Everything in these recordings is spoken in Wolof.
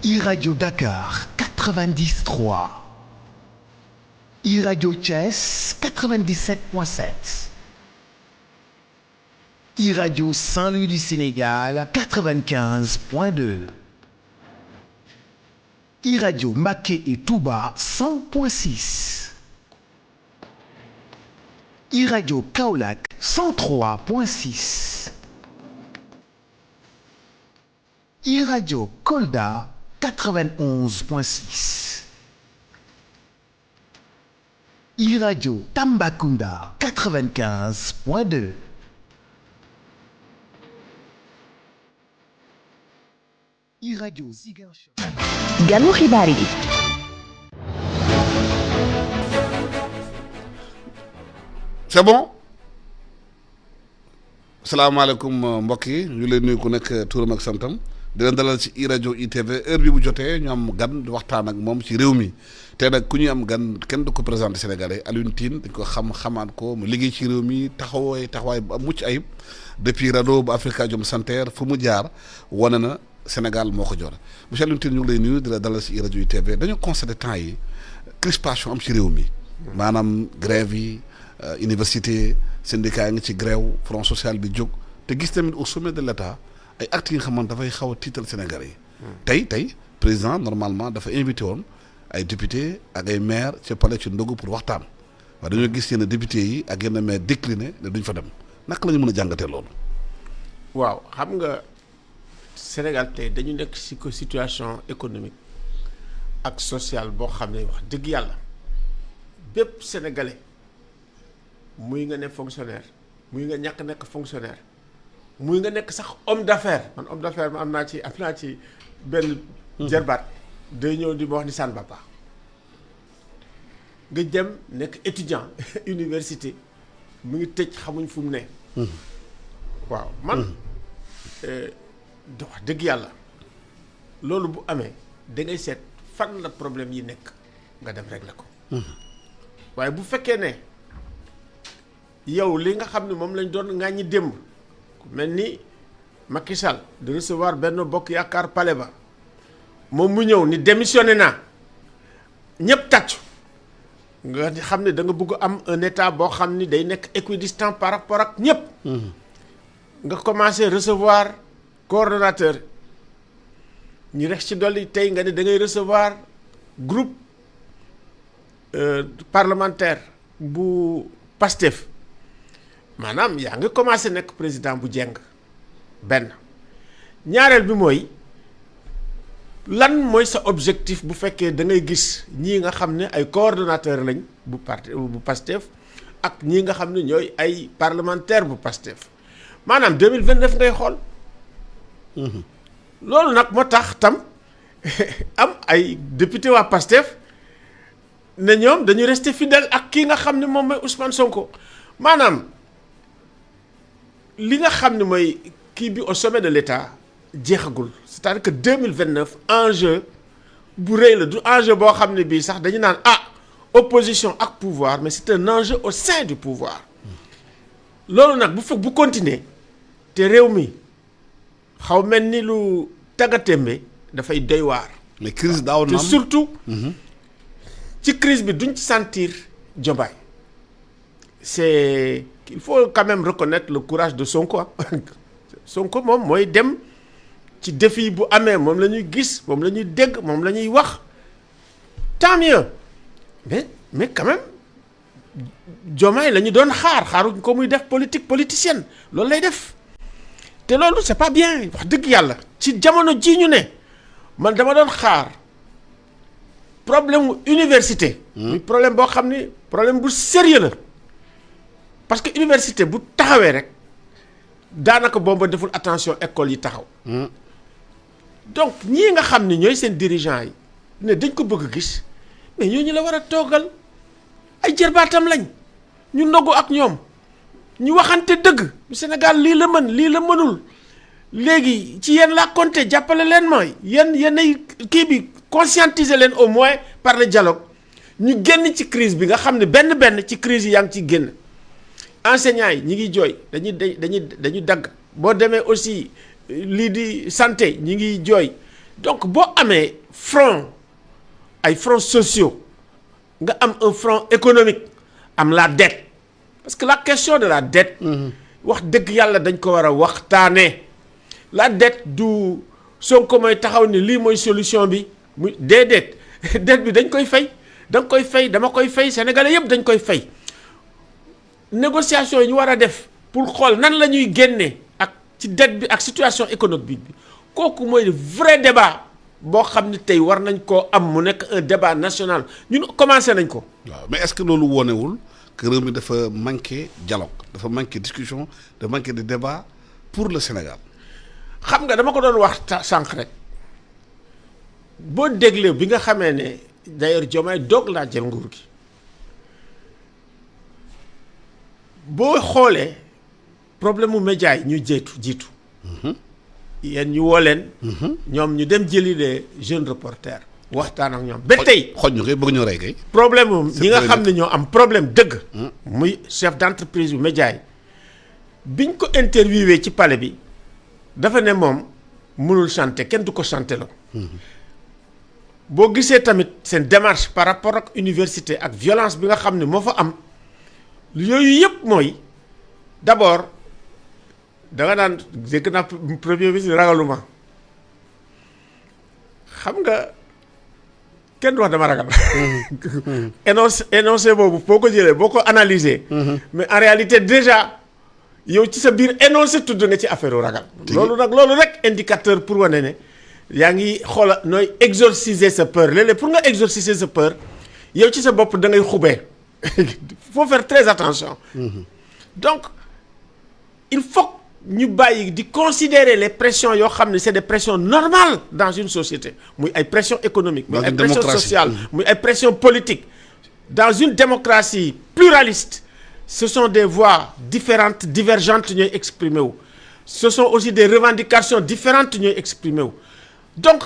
iRadio Dakar 90.3, iRadio Thiès 97.7, iRadio Saint-Louis du Sénégal 95.2, iRadio Mbacké et Touba 100.6, iRadio Kaolack 103.6, iRadio Kolda 91.6, iRadio Tambacounda 95.2, iRadio Ziguinchor. Ganu xibaar yi. C'est bon. salaamaaleykum mbokk yi ñu leen nuyu ku nekk turam ak santam di leen dalal ci iRadio ITV heure bi bu jotee ñu am gan di waxtaan ak moom ci réew mi te nag ku ñuy am gan kenn du ko présenté Sénégalais Alioune Tine dañ ko xamaat ko mu liggéey ci réew mi taxawaay bu mucc ayib depuis rajo bu Afrikajom Center fu mu jaar wane na Sénégal moo ko jox monsieur Alioune Tine ñu ngi lay nuyu di la dalal ci iRadio ITV dañu constaté temps yi crispation am ci réew mi maanaam grève yi université syndicat yi ngi ci grève front social bi jóg te gis tamit au sommet de l'État ay actes yi nga xamante dafay xaw a tiital Sénégalais yi tey président normalement dafa invité woon ay député ak ay maire ci palais ci ndogu pour waxtaan waaye dañoo gis yenn député yi ak yenn maire décliné ne duñ fa dem naka la ñu mën a jàngatee loolu. waaw xam nga Sénégal tey dañu nekk ci ko situation économique ak sociale boo xam ne wax dëgg yàlla bépp sénégalais muy nga ne fonctionnaire muy nga ñàkk nekk fonctionnaire muy nga nekk sax homme d'affaires man homme d'affaires ma am naa ci benn jarbaat day ñëw di ma wax ni saan papa nga dem nekk étudiant université mu ngi tëj xamuñ fu mu ne waaw man wax dëgg yàlla loolu bu amee da ngay seet fan la problème yi nekk nga dem régler ko waaye bu fekkee ne yow li nga xam ne moom lañ doon ŋàññi démb ku mel ni Macky Sall de recevoir Benno Bokk Yaakaar palais ba moom mu ñëw ni démissionné naa ñëpp tàccu nga xam ne da nga bëgg am un état boo xam ni day nekk équidistant par rapport ak ñëpp nga commencé recevoir coordonnateur ñu rex ci dolli tey nga ne da ngay recevoir groupe parlementaire bu Pastef maanaam yaa ngi commencé nekk président bu jeng benn ñaareel bi mooy lan mooy sa objectif bu fekkee da ngay gis ñii nga xam ne ay coordonnateur lañ bu parti bu Pastef ak ñii nga xam ne ñooy ay parlementaire bu Pastef maanaam 2029 ngay xool loolu nag moo tax tam am ay député waa Pastef ne ñoom dañu rester fidèle ak kii nga xam ne moom mooy Ousmane Sonko maanaam li nga xam ne mooy kii bi au sommet de l'État jeexagul c'est-à-dire que 2029 enjeu bu rëy la du enjeu boo xam ne bii sax dañu naan opposition ak pouvoir mais c'est un enjeu au sein du pouvoir loolu nag bu continuer te réew mi xaw mel ni lu taggatémbe dafay doy waar. mais crise daaw na te surtout ci crise bi duñ ci sentir Diomaye c'est il faut quand même reconnaître le courage de Sonko Sonko moom mooy dem ci défi bu amee moom la ñuy gis moom la ñuy dégg moom la ñuy wax tant mieux mais quand même Diomaye la ñu doon xaaruñ ko muy def politicienne loolu lay def te loolu c'est pas bien wax dëgg yàlla ci jamono ji ñu ne man dama doon xaar problème mu université. muy problème boo xam ni problème bu sérieux la parce que université bu taxawee rek daanaka booba deful attention école yi taxaw. donc ñii nga xam ni ñooy seen dirigeants yi ne dañ ko bëgg a gis mais ñooñu la war a toogal ay jërbaatam lañ ñu ndogu ak ñoom ñu waxante dëgg Sénégal lii la mën lii la mënul léegi ci yéen laa compter jàppale leen mooy yéen ay kii bi conscientiser leen au moins par le dialogue ñu génn ci crise bi nga xam ne benn ci crise yi yaa ngi ciy génn enseignants yi ñi ngi jooy dañuy dagg boo demee aussi lii di santé ñi ngi jooy donc boo amee front ay fronts sociaux nga am un front économique am la dette parce que la question de la dette wax dëgg yàlla dañ ko war a waxtaanee la dette du Sonko mooy taxaw ni lii mooy solution bi muy déedéet dette bi dañ koy fay da nga koy fay dama koy fay sénégalais yëpp dañ koy fay négociation yi ñu war a def pour xool nan la ñuy génnee ak ci dette bi ak situation économique bi kooku mooy vrai débat boo xam ne tey war nañ koo am mu nekk un débat national ñun commencé nañ ko. waaw mais est-ce que loolu wonewul que réew mi dafa manqué dialogue dafa manqué discussion dafa manqué de débat pour le Sénégal. xam nga dama ko doon wax sànq rek boo déglee bi nga xamee ne d'ailleurs Diomaye doog laa jël nguur gi boo xoolee problème mu média yi ñuy jiitu yéen ñu woo leen. ñoom ñu dem jëli les jeunes reporters waxtaan ak ñoom ba tey. xoj ñu koy bëgg ñu rey kay. problème mu ñi nga xam ne ñoo am problème dëgg. muy chef d'entreprise bu média yi biñ ko interviewé ci palais bi dafa ne moom mënul chanter kenn du ko chanter la. boo gisee tamit seen démarche par rapport ak université ak violence bi nga xam ne moo fa am yooyu yëpp mooy d'abord da nga naan dégg naa premier ministre ragaluma xam nga kenn du wax dama ragal. énoncé boobu boo ko jëlee boo ko analyser. mais en réalité déjà yow ci sa biir énoncé tudd nga ci affaire ragal. loolu rek indicateur pour wane ne. yaa ngi xoola nooy exorciser sa peur léeg-léeg pour nga exorciser sa peur yow ci sa bopp da ngay xubee faut faire très attention. donc il faut ñu bàyyi di considérer les pressions yoo xam ne c'est des pressions normales dans une société muy ay pressions économiques muy ay pressions sociales muy ay pressions politiques dans une démocratie pluraliste ce sont des voix différentes divergentes ñooy exprimer wu ce sont aussi des revendications différentes ñooy exprimer wu. donc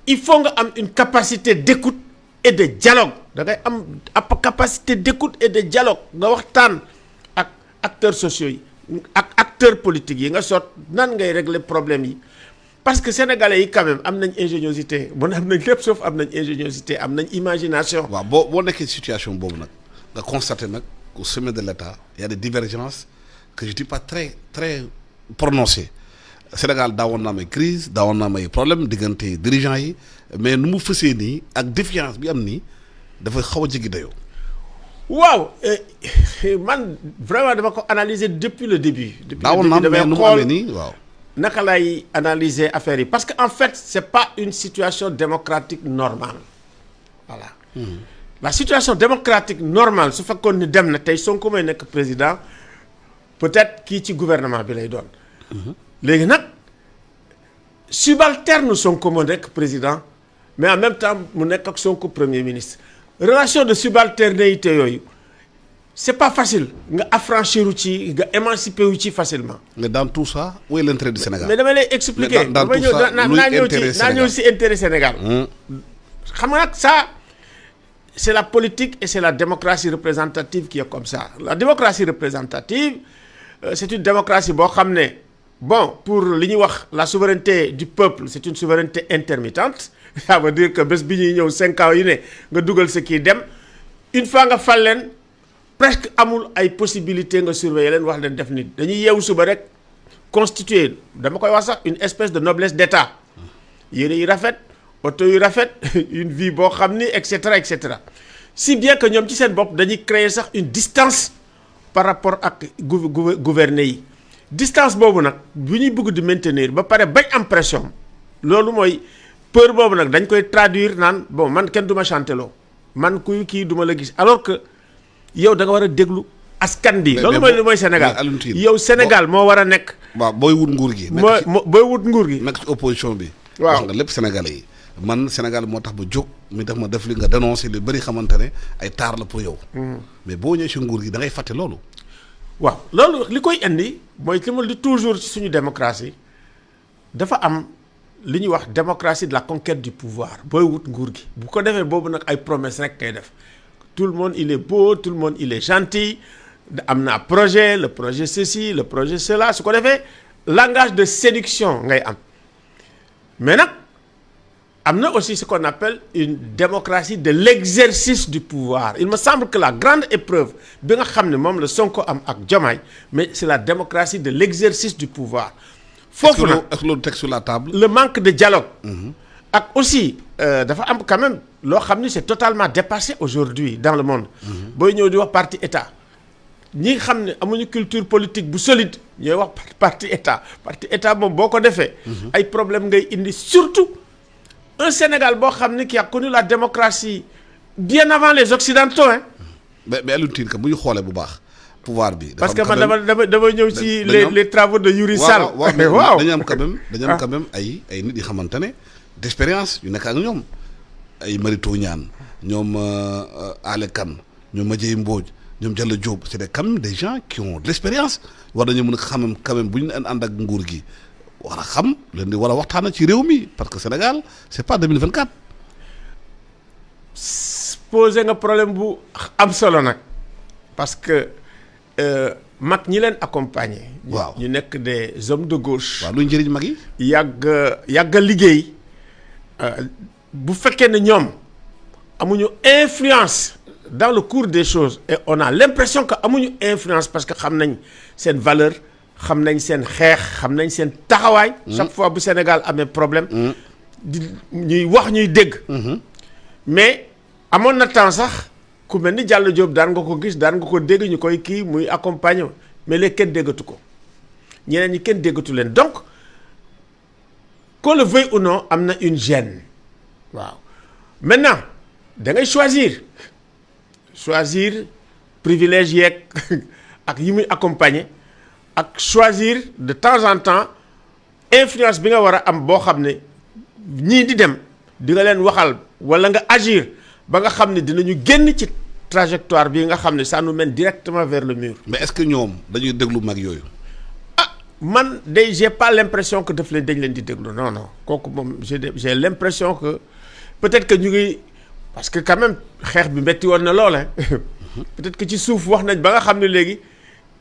il faut nga am une capacité d'écoute et de dialogue da ngay am capacité d'écoute et de dialogue nga waxtaan ak acteurs sociaux yi ak acteurs politiques yi nga sot nan ngay régler problème yi parce que sénégalais yi quand même am nañ ingéniosité bon am nañ lépp sauf am nañ ingéniosité am nañ imagination. waaw boo nekkee situation boobu nag nga constater nag au sommet de l'État il y a des divergences que je dis pas très très prononcées. Sénégal daawoon na am ay crise daawoon na am ay problème diggante dirigeants yi mais nu mu fësee nii ak défiance bi am nii dafa xaw a jéggi dayoo. waaw man vraiment dama ko analyser depuis le début. daawoon na am mais nu mu amee nii waaw. naka lay analyser affaire yi parce que en fait c'est pas une situation démocratique normale voilà. La situation démocratique normale su fekkoon ni dem na tey Sonko may nekk président peut-être kii ci gouvernement bi lay doon. léegi nag subalterne Sonko moo nekk président mais en même temps mu nekk ak Sonko premier ministre relation de subalternité yooyu c'est pas facile nga affranchir ci nga émanciper wu ci facilement. mais dans tout ça où est l'intérêt du Sénégal. mais dama lay expliquer. dans tout ça naa ñëw ci intérêt Sénégal. xam nga nag ça c'est la politique et c'est la démocratie représentative qui est comme ça la démocratie représentative c'est une démocratie boo xam ne. bon pour li ñuy wax la souveraineté du peuple c'est une souveraineté intermittente ça veut dire que bés bi ñuy ñëw 5 ans yu ne nga dugal sa kii dem une fois nga fal leen presque amul ay possibilité nga surveiller leen wax leen def nit dañuy yeewu suba rek constituer dama koy wax sax une espèce de noblesse d'État yére yi rafet oto yu rafet une vie boo xam ni et cetera si bien que ñoom ci seen bopp dañuy créer sax une distance par rapport ak gouverner yi distance boobu nag bu ñuy bëgg di maintenir ba pare bañ am pression loolu mooy peur boobu nag dañ koy traduire naan bon man kenn du ma chanteloo man kuy kii du ma la gis alors que yow da nga war a déglu askan bi. loolu mooy Sénégal yow Sénégal moo war a nekk. waaw booy wut nguur gi. booy wut nguur gi. nekk ci opposition bi. waaw wax nga lépp Sénégalais yi man Sénégal moo tax ba jóg mi tax ma def li nga dénoncer lu bëri xamante ne ay taar la pour yow. mais boo ñëwee ci nguur gi da ngay fàtte loolu. waaw loolu li koy indi mooy li ma di toujours ci suñu démocratie dafa am li ñuy wax démocratie de la conquête du pouvoir booy wut nguur gi bu ko defee boobu nag ay promesses rek kay def tout le monde il est beau tout le monde il est gentil am na projet le projet ceci le projet cela su ko defee langage de séduction ngay am mais nag am na aussi ce qu'on appelle une démocratie de l'exercice du pouvoir. Il me semble que la grande épreuve bi nga xam ne moom la Sonko am ak Diomaye mais c'est la démocratie de l'exercice du pouvoir. foofu nag est-ce que loolu teg sur la table. le manque de dialogue. ak aussi dafa am quand même loo xam ni c'est totalement dépassé aujourd'hui dans le monde. booy ñëw di wax parti état ñi nga xam ne amuñu culture politique bu solide ñooy wax parti état moom boo ko defee. ay problème ngay indi surtout un Sénégal boo xam ne qui a connu la démocratie bien avant les occidentaux hein. mais Alioune Tine que bu ñu xoolee bu baax pouvoir bi. parce que man dama ñëw ci les travaux de Yuri Sall. waaw dañu am quand même ay nit yi xamante ne d'expérience yu nekk ak ñoom ay Marito Niane ñoom Ale Kane ñoom Madiaye Mbodj ñoom Diallo Diop c'est quand même des gens qui ont de l'expérience war nañu mën a xam quand même bu ñu ànd ak nguur gi war a xam leen di war a waxtaana ci réew mi parce que Sénégal c'est pas 2024. posé nga problème bu am solo nag parce que mag ñi leen accompagner. waaw ñu nekk des hommes de gauche. waaw luy njëriñ mag yi. yàgg liggéey bu fekkee ne ñoom amuñu influence dans le cours des choses et on a l'impression que amuñu influence parce que xam nañ seen valeur xam nañ seen xeex xam nañ seen taxawaay. chaque fois bu Sénégal amee problème. ñuy wax ñuy dégg. mais amoon na temps sax ku mel ni Diallo Diop daan nga ko gis daan nga ko dégg ñu koy kii muy accompagner mais léegi kenn déggatu ko ñeneen ñi kenn déggatu leen donc qu'on le veuille ou non am na une gêne waaw maintenant da ngay choisir privilège yeeg ak yi muy accompagner ak choisir de temps en temps influence bi nga war a am boo xam ne ñii di dem di nga leen waxal wala nga agir ba nga xam ne dinañu génn ci trajectoire bi nga xam ne ça nous mène directement vers le mur. mais est-ce que ñoom dañuy déglu mag yooyu. man day j'ai pas l'impression que daf leen dañ leen di déglu non kooku moom j'ai l'impression que peut-être que ñu ngi parce que quand même xeex bi metti woon na lool hein peut-être que ci suuf wax nañ ba nga xam ne léegi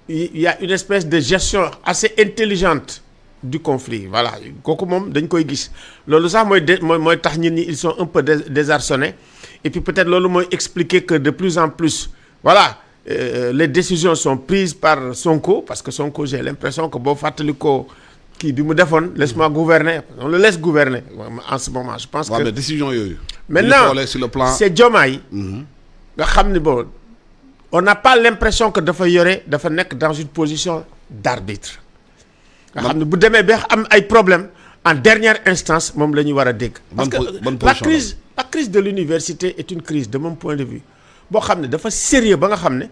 il y a une espèce de gestion assez intelligente du conflit voilà kooku moom dañ koy gis loolu sax mooy tax nit ñi ils sont un peu désarçonnés et puis peut-être loolu mooy expliquer que de plus en plus voilà les décisions sont prises par Sonko parce que Sonko j'ai l'impression que boo fàttali ko kii bi mu defoon laisse-moi gouverner on le laisse gouverner en ce moment je pense que mais décision yooyu maintenant sur le plan c'est Diomaye nga xam ni bon on n'a pas l'impression que dafa nekk dans une position d'arbitre nga xam ne bu demee ba am ay problèmes en dernière instance moom la ñuy war a dégg parce que la crise de l'université est une crise de mon point de vue boo xam ne dafa sérieux ba nga xam ne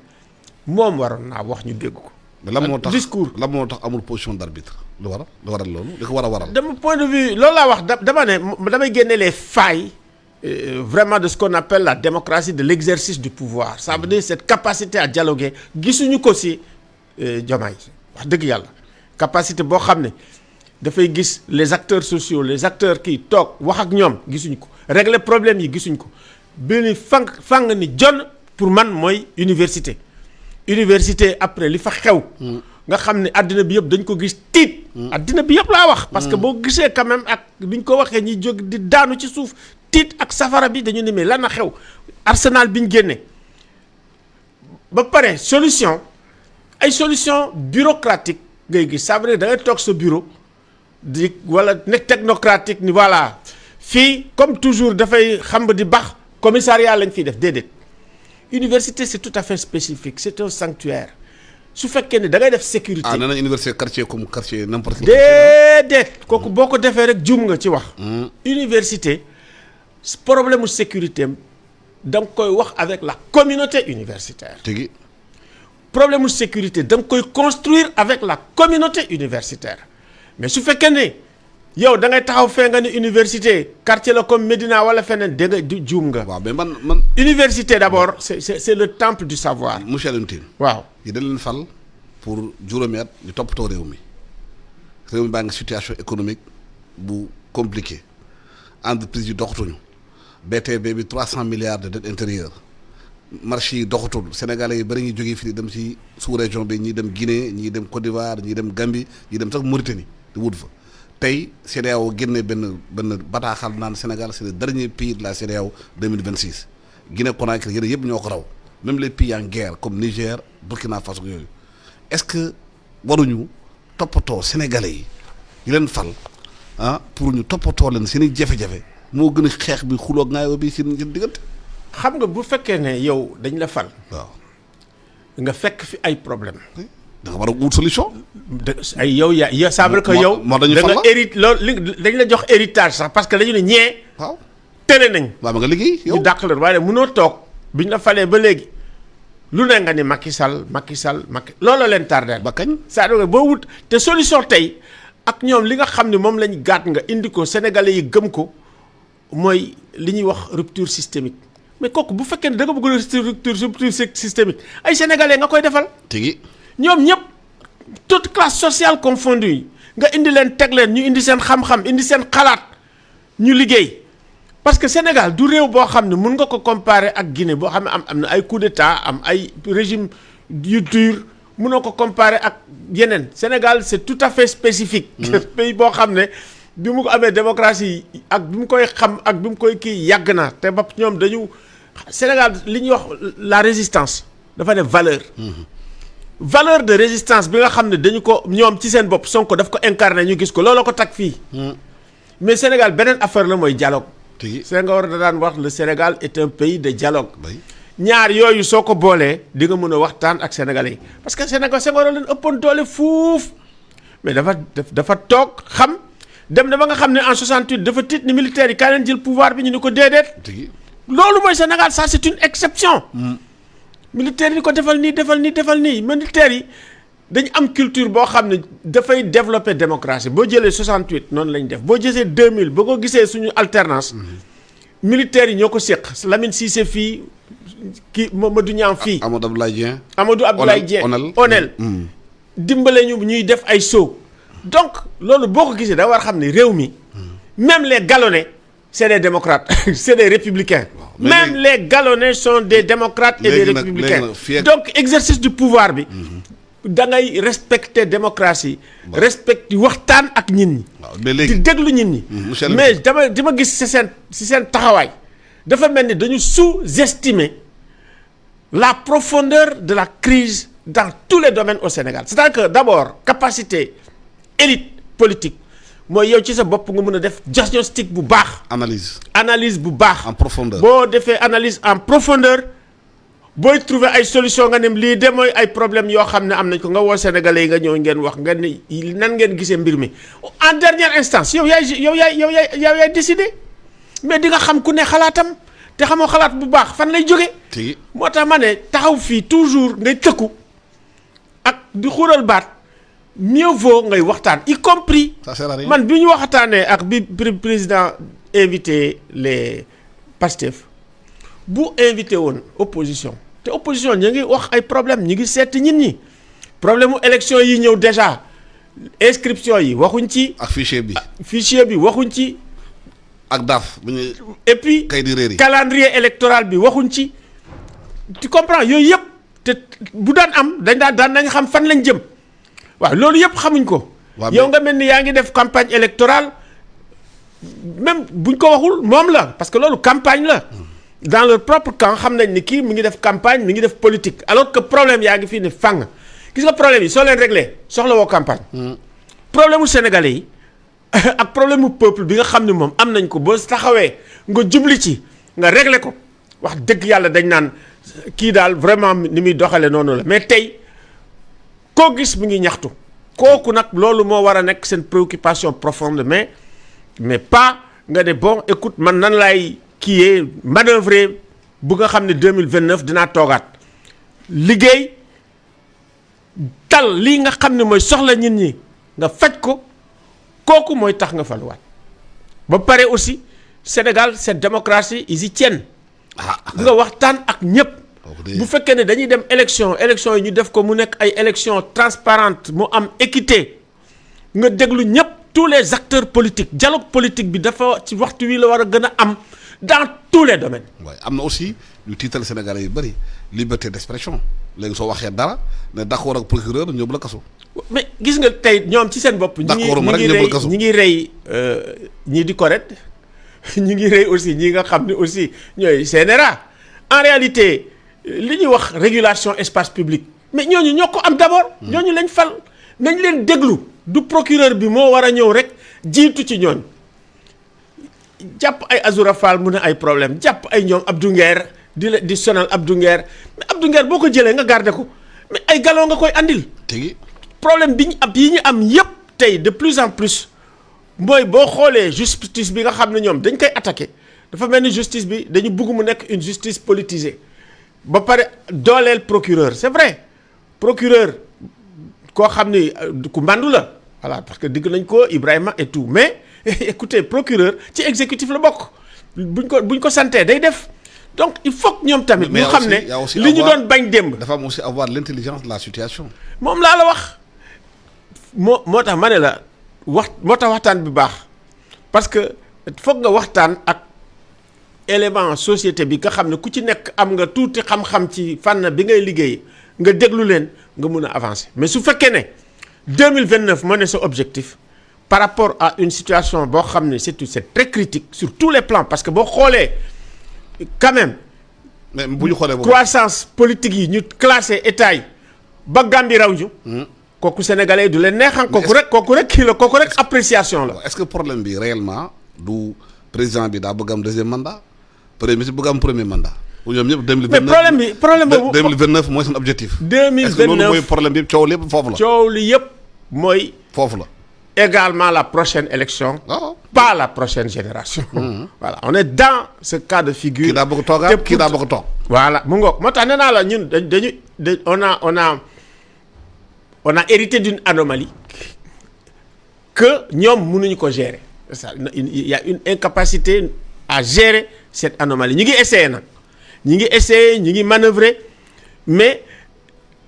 moom waroon naa wax ñu dégg ko. lan moo tax discours lan moo tax amul position d'arbitre lu waral loolu li ko war a waral. de mon point de vue loolu laa wax dama ne damay génne les failles vraiment de ce qu'on appelle la démocratie de l'exercice du pouvoir ça veut dire cette capacité à dialoguer gisuñu ko ci Diomaye wax dëgg yàlla capacité boo xam ne dafay gis les acteurs sociaux les acteurs kii toog wax ak ñoom gisuñu ko régler problème yi gisuñu ko benn fang ni jon pour man mooy université après li fa xew nga xam ne àddina bi yëpp dañ ko gis tiit àddina bi yëpp laa wax parce que boo gisee quand même ak bi ñu ko waxee ñi jóg di daanu ci suuf tiit ak safara bi dañu ne mais lan na xew arsenal bi ñu génne ba pare solution bureaucratique ngay gis ça veut dire da ngay toog sa bureau di wala nekk technocratique ni voilà fii comme toujours dafay xam di baax commissariat lañ fiy def déedéet université c'est tout à fait spécifique c'est un sanctuaire su fekkee ne da ngay def sécurité. nee nañ université quartier comme quartier n'importe quel. déedéet kooku boo ko defee rek juum nga ci wax. université problème mu sécurité am da nga koy wax avec la communauté universitaire. tigi problème mu sécurité da nga koy construire avec la communauté universitaire mais su fekkee ne yow da ngay taxaw fee nga ne université quartier la comme Médina wala feneen dégg nga juum nga. waaw mais man. université d'abord c'est le temple du savoir. monsieur Alioune Tine. waaw yi dañ leen fal pour juróomi at ñu toppatoo réew mi baa ngi situation économique bu compliquée entreprise yi doxatuñu BTP bi 300 milliards de dette intérieure marché yi doxatul sénégalais yi bari ñuy jógee fii dem ci sous-région bi ñii dem Guinée ñii dem Côte d'Ivoire ñii dem Gambie ñii dem sax Mauritanie di wut fa tey CEDEAO génne benn bataaxal naan Sénégal c'est le dernier pays de la CEDEAO 2026 Guinée Conakry yéen yëpp ñoo ko raw même les pays en guerre comme Niger Burkina Faso yooyu est-ce que waruñu toppatoo sénégalais yi leen fal pour ñu toppatoo leen seen i jafe-jafe moo gën a xeex bi xuloo ngaayoo bi seen diggante. xam nga bu fekkee ne yow dañ la fal. waaw nga fekk fi ay problème da nga war a wut solution. ay yow yaa ça veut dire que yow. moo dañu da fal nga hérite loolu dañ la jox héritage sax parce que dañu ne ñee. waaw tële nañ. waaw ma nga liggéey yow ñu dàq leen waaye mënoo toog biñ la falee ba léegi lu ne nga ni Macky Sall looloo leen tardé. ba kañ. c'est-à-dire que boo wut te solution tey ak ñoom li nga xam ne moom lañ gàtt nga indi ko sénégalais yi gëm ko mooy li ñuy wax rupture systémique mais kooku bu fekkee ne da nga bëgg rupture systémique ay sénégalais nga koy defal. tigi ñoom ñëpp toute classe sociale confondue nga indi leen teg leen ñu indi seen xam-xam indi seen xalaat ñu liggéey parce que Sénégal du réew boo xam ne mun nga ko comparer ak Guinée boo xam ne am na ay coup d'état am ay régime yu dur munoo ko comparer ak yeneen Sénégal c'est tout à fait spécifique. pays boo xam ne bi mu ko amee démocratie ak bi mu koy xam ak bi mu koy kii yàgg na te ba ñoom dañu Sénégal li ñuy wax la résistance dafa ne valeur. valeur de résistance bi nga xam ne dañu ko ñoom ci seen bopp Sonko daf ko incarné ñu gis ko looloo ko tag fii. mais Sénégal beneen affaire la mooy dialogue. Senghor da daan wax le Sénégal est un pays de dialogue. ñaar yooyu soo ko boolee di nga mën a waxtaan ak sénégalais yi parce que Sénégal Senghor leen ëppoon doole fuuf mais dafa toog xam dem na ba nga xam ne en 68 dafa tiit ni militaires yi kaa leen jël pouvoir bi ñu ni ko déedéet. loolu mooy Sénégal ça c'est une exception. militaires yi ko defal nii militaires yi dañu am culture boo xam ne dafay développer démocratie boo jëlee 68 noonu lañ def boo jëlee 2000 boo ko gisee suñu alternance militaires yi ñoo ko séq Lamine Cissé fii kii Mamadou Niang fii. Amadou Abdoulaye Dieng Onel dimbale ñu ñuy def ay saut donc loolu boo ko gisee da war xam ne réew mi même les galonnés c'est des démocrates c'est des républicains. Même les galonnés sont des démocrates et des républicains. Donc exercice du pouvoir bi da ngay respecter démocratie. respecter waxtaan ak nit ñi. di déglu nit ñi. mais dama gis ci seen taxawaay dafa mel ni dañu sous-estimer la profondeur de la crise dans tous les domaines au Sénégal c'est-à-dire que d'abord capacité élite politique mooy yow ci sa bopp nga mën a def diagnostic bu baax. analyse bu baax. en profondeur boo defee analyse en profondeur booy trouver ay solution nga ne lii de mooy ay problème yoo xam ne am nañ ko nga woo sénégalais yi nga ñëw ngeen wax nga ne nan ngeen gisee mbir mi en dernière instance yow yaay décider mais di nga xam ku ne xalaatam te xamoo xalaat bu baax fan lay jóge moo tax ma ne taxaw fii toujours ngay tëkku ak di xuural baat mieux vaut ngay waxtaan y compris man bi ñu waxtaanee ak bi président invité les Pastef bu invité woon opposition te opposition ñu ngi wax ay problème ñu ngi seeti nit ñi problème mu élection yi ñëw déjà inscription yi waxuñ ci ak fichier bi waxuñ ci ak DAF et puis calendrier électoral bi waxuñ ci tu comprends yooyu yëpp te bu daan am daan nañ xam fan lañ jëm waaw loolu yëpp xamuñ ko. yow nga mel ni yaa ngi def campagne électorale même buñ ko waxul moom la parce que loolu campagne la dans leur propre camp xam nañ ni kii mi ngi def campagne mi ngi def politique alors que problème yaa ngi fii ne fang gis nga problème yi soo leen réglé soxla woo campagne. problème mu sénégalais yi ak problème mu peuple bi nga xam ne moom am nañ ko boo taxawee nga jubli ci nga réglé ko wax dëgg yàlla dañ naan kii daal vraiment ni muy doxale noonu la mais tey. koo gis mi ngi ñaxtu kooku nag loolu moo war a nekk seen préoccupation profonde mais pas nga ne bon écoute man nan laay kiiyee manœuvrer bu nga xam ne 2029 dinaa toogaat liggéey tal lii nga xam ne mooy soxla nit ñi nga faj ko kooku mooy tax nga faluwaat ba pare aussi Sénégal cette démocratie ils y tiennent nga waxtaan ak ñëpp. bu fekkee ne dañuy dem élection yi ñu def ko mu nekk ay élection transparente mu am équité nga déglu ñëpp tous les acteurs politiques dialogue politique bi dafa ci waxtu wi la war a gën a am dans tous les domaines. waaye am na aussi lu tiital Sénégalais yu bëri liberté d'expression léegi soo waxee dara ne d'accord ak procureur ñëw la kaso. mais gis nga tey ñoom ci seen bopp. ñi ngi rey ñii di correct ñi ngi rey aussi ñi nga xam ne aussi ñooy CNRA en réalité li ñuy wax régulation espace public mais ñooñu ñoo ko am d'abord. ñooñu lañ fal nañ leen déglu du procureur bi moo war a ñëw rek jiitu ci ñooñ jàpp ay Azoura Fall mu ne ay problème jàpp ay ñoom Abdou Nguer di sonal Abdou Nguer mais Abdou Nguer boo ko jëlee nga garder ko mais ay galon nga koy andil. tigi problème bi ñu am yépp tey de plus en plus mooy boo xoolee justice bi nga xam ne ñoom dañ koy attaqué dafa mel ni justice bi dañu bëgg mu nekk une justice politisée ba pare dooleel procureur c'est vrai procureur koo xam ni ku màndu la voilà parce que digg nañ ko Ibrahima et tout mais écoutez procureur ci exécutif la bokk buñ ko santee day def donc il faut que ñoom tamit ñu xam ne li ñu doon bañ démb dafa am aussi avoir l'intelligence de la situation moom laa la wax moo tax ma ne la moo tax waxtaan bi baax parce que foog nga waxtaan ak élément société bi nga xam ne ku ci nekk am nga tuuti xam-xam ci fànn bi ngay liggéey nga déglu leen nga mun a avancer mais su fekkee ne 2029 moo ne sa objectif par rapport à une situation boo xam ne c'est très critique sur tous les plans parce que boo xoolee quand même mais bu ñu xoolee croissance politique yi ñu classé état yi ba Gambie raw ñu kooku sénégalais du leen neexam kooku rek kii la kooku rek appréciation la. est-ce que problème bi réellement du président bi daa bëgg am deuxième mandat premier ministre bëgg am premier mandat. ñoom ñëpp 2029 mais problème boobu 2029 mooy seen objectif. 2029 est-ce que loolu mooy problème bi coow lépp foofu la. coow li yëpp mooy. foofu la. également la prochaine élection. Oh. pas la prochaine génération. Voilà on est dans ce cas de figure. kii daa bëgg toogaat kii daa bëgg toog. voilà mu ngoog moo tax nee naa la ñun on a hérité d'une anomalie que ñoom mënuñu ko gérer il y a une incapacité à gérer cette anomalie ñu ngi essayer nag ñu ngi manœuvrer mais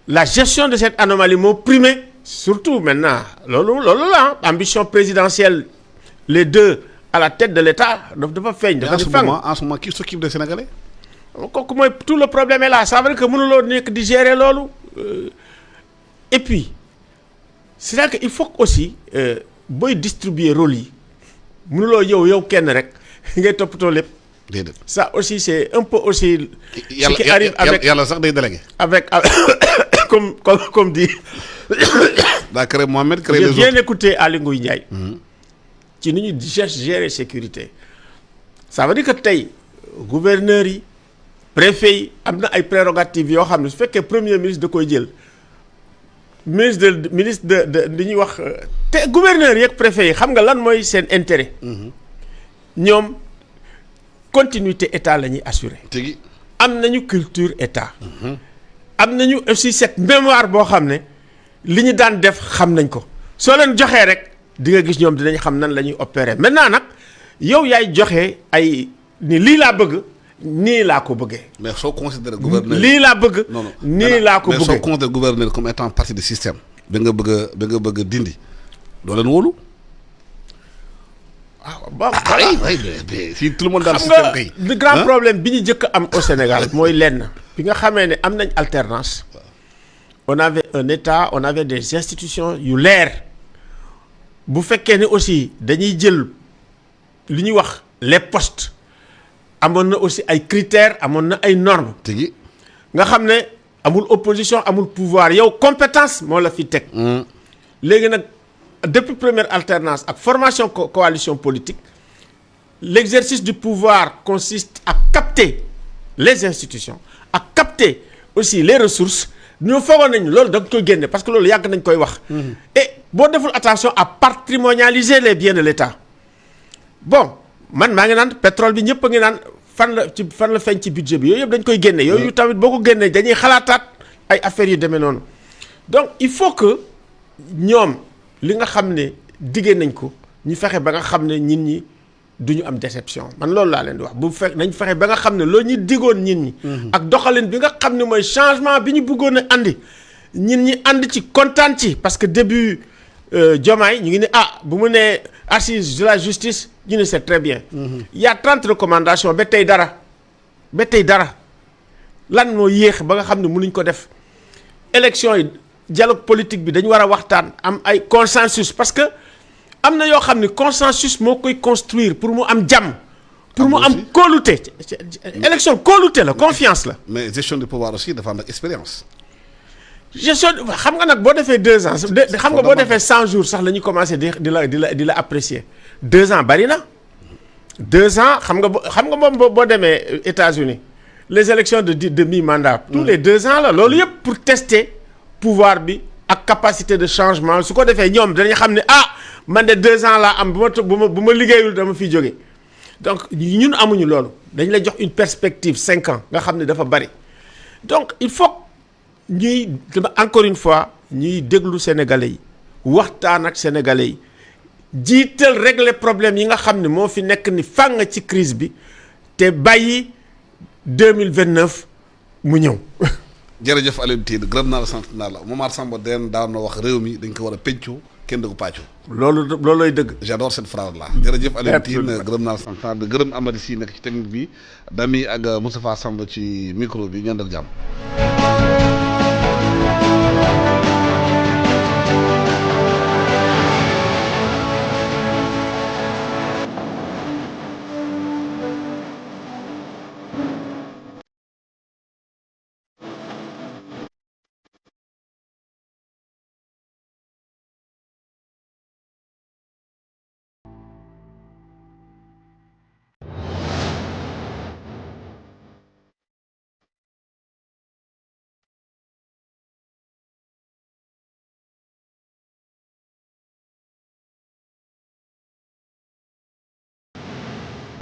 la gestion de cette anomalie moo primé surtout maintenant loolu la ambition présidentielle les deux à la tête de l'État dafa feeñ dafa di fang en ce moment qui s'occupe des Sénégalais kooku mooy tout le problème est là ça veut dire que mënuloo nekk di gérer loolu et puis c'est-à-dire que il faut aussi booy distribuer rôle yi mënuloo yow kenn rek ngay toppatoo lépp. déedéet ça aussi c'est un peu aussi. yàlla ce qui arrive avec yàlla sax day délégué. avec comme dit. daa créé Mohamed créé les autres. j'ai bien écouté Aly Ngouille Ndiaye. ci ni ñu gérer sécurité. ça veut dire que tey gouverneurs yi préfets yi am na ay prérogatives yoo xam ne su fekkee premier ministre da koy jël. ministre de li ñuy wax te gouverneur yeeg préfet yi xam nga lan mooy seen intérêt. ñoom continuité état la ñuy assurer. tigi am nañu culture état. am nañu aussi cette mémoire boo xam ne li ñu daan def xam nañ ko soo leen joxee rek di nga gis ñoom dinañ xam nan la ñuy opérer maintenant nag yow yaay joxe ay ni lii laa bëgg. nii laa ko bëggee. mais soo considéré gouverneur lii laa bëgg. non nii laa ko bëggee mais soo considéré gouverneur comme étant partie du système. ba nga bëgg a dindi doo leen wóolu. bon oui si tout le monde dans le système kay. le grand problème bi ñu njëkk am au Sénégal mooy lenn. bi nga xamee ne am nañ alternance. on avait un état on avait des institutions yu leer. bu fekkee ne aussi dañuy jël li ñuy wax les postes. amoon na aussi ay critères amoon na ay normes. tigi nga xam ne amul opposition amul pouvoir yow compétence moo la fi teg. léegi nag depuis première alternance ak formation coalition politique l'exercice du pouvoir consiste à capter les institutions à capter aussi les ressources ñoo foogoon nañu loolu da nga koy génne parce que loolu yàgg nañ koy wax. et boo deful attention à patrimonialiser les biens de l'État bon. man maa ngi naan pétrole bi ñëpp a ngi naan fan la feeñ ci budget bi yooyu yëpp dañ koy génne yooyu tamit boo ko génnee dañuy xalaataat ay affaires yu demee noonu donc il faut que ñoom li nga xam ne diggee nañ ko ñu fexe ba nga xam ne nit ñi duñu am déception man loolu laa leen di wax nañ fexe ba nga xam ne loolu ñu diggoon nit ñi ak doxalin bi nga xam ne mooy changement bi ñu bëggoon a andi nit ñi ànd ci kontaan ci parce que début Diomaye ñu ngi ne bu mu nee assise de la justice ñu ne c'est très bien. Il y a 30 recommandations ba tey dara lan moo yéex ba nga xam ne mënuñ ko def élection yi dialogue politique bi dañu war a waxtaan am ay consensus parce que am na yoo xam ne consensus moo koy construire pour mu am jàmm. pour mu am kóolute. élection kóolute la confiance la. mais gestion du pouvoir aussi dafa am nag expérience. gestion xam nga nag boo defee 2 ans xam nga boo defee 100 jours sax la ñuy commencé di la apprécier 2 ans bari na 2 ans xam nga moom boo demee États-Unis les élections de mi-mandat. tous les 2 ans la loolu yëpp pour tester pouvoir bi ak capacité de changement su ko defee ñoom dañuy xam ne man de 2 ans laa am bu ma liggéeyul dama fiy jóge donc ñun amuñu loolu dañ la jox une perspective 5 ans nga xam ne dafa bari donc il faut ñuy encore une fois ñuy déglu sénégalais yi waxtaan ak sénégalais yi jiital régler problème yi nga xam ne moo fi nekk ni fàng ci crise bi te bàyyi 2029 mu ñëw. jërëjëf Alioune Tine gërëm naa la sant naa la Momar Samba daan na wax réew mi dañ ko war a pencu kenn du ko pàccu. loolooy dëgg. j'adore cette phrase là. jërëjëf Alioune Tine gërëm naa la sant naa la gërëm Amady Sy nekk ci technique bi Dami ak Moustapha Samba ci micro bi ñu àndal jàmm.